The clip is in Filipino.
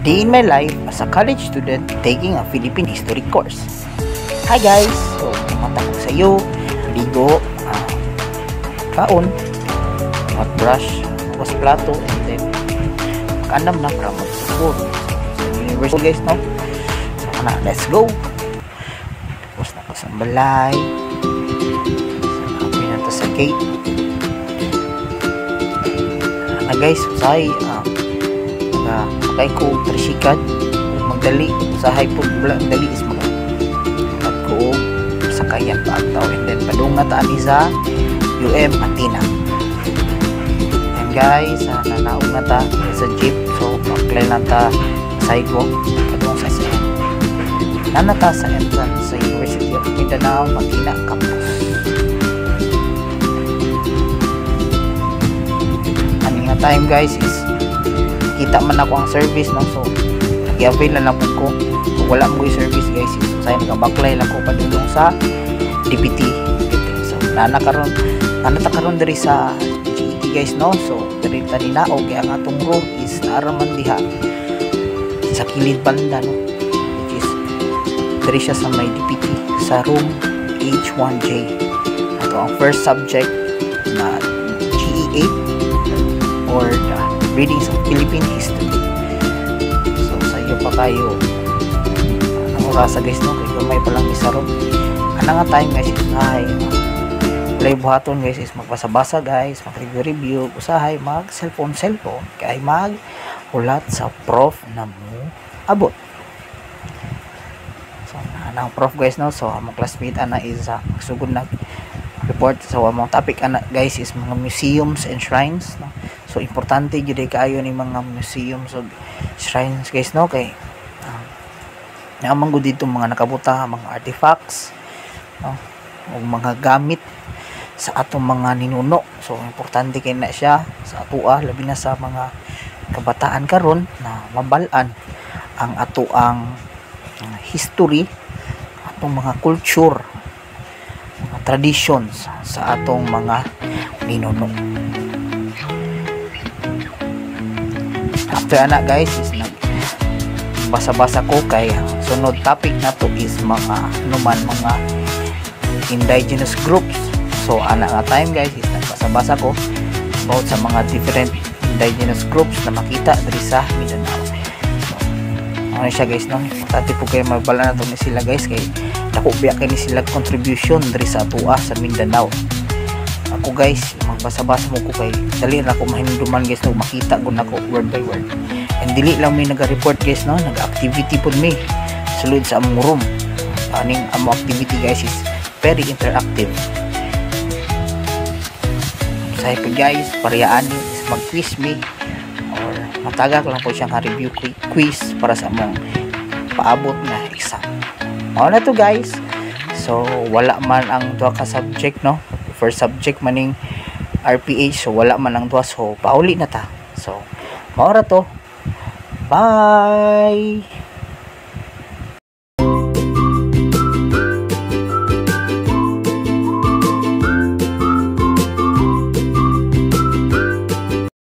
Day in my life as a college student taking a Philippine history course. Hi guys! So, matapos sa iyo, ligo, kaon, brush, was plato, and then kanam na para mag-support sa university guys, no? So, let's go! Tapos na ko sa balay. Sanapin na to sa gate. Guys, usahay magkay ko trisikad magdali usahay po dali is at ko sa kayan pagtaw and then padungat ani sa Atina. And guys, nanaog na ta sa jeep, so paklay na ta sidewalk padung sa nanata sa entrance sa University of Mindanao Atina campus. Time guys is kita man ako ang service, no? So nag-avail na lang po ko kung wala mo yung service guys is saya nagabaklay lang ko padulong sa DPT. So nanatakaroon diri sa GET guys, no? So diri tani naog kaya ang atong room is naraman diha sa kilid banda, no? Which is diri siya sa may DPT sa room H1J. Ito ang first subject na GE8 or the readings of Philippine history. So sa iyo pa kayo ang orasa guys, no? Kaya may palang isa ron nga time guys is play buhaton guys is magbasa-basa guys, mag-review, usahay mag cellphone kay mag ulat sa prof na mo abot. So ang prof guys, no? So ang classmate ana is magsugod na report sa among topic ana guys is mga museums and shrines, no? So importante jud kaayo ni mga museums ug shrines guys, no? Kay naman gud dito mga nakabuta mga artifacts, no? Ug mga gamit sa atong mga ninuno. So importante kay na siya sa atoa labi na sa mga kabataan karon na mabal-an ang atoang history, atong mga culture, mga traditions sa atong mga ninuno. After anak guys is basa-basa ko kay sunod topic na to is mga indigenous groups. So anak nga time guys is nagbasa-basa ko about sa mga different indigenous groups na makita diri sa Mindanao. So ano siya guys, no? Importante po kayo magbala na to ni sila guys kay dako biya kay ni sila contribution diri sa atua sa Mindanao. Ako guys, magbasa-basa mo ko kay dali na ako mahinduman guys, no? Makita ko na ko word by word. And dili lang may naga-report guys, no? Nag-activity po mi sulod sa among room. Aning among activity guys is very interactive. Say po guys, pariyaan is mag-quiz me or matagak lang po siyang review quiz para sa among paabot na exam. Mao na to guys. So wala man ang duha ka subject, no? First subject maning RPH, so wala man ang duha, so pauli na ta. So mao ra to. Bye.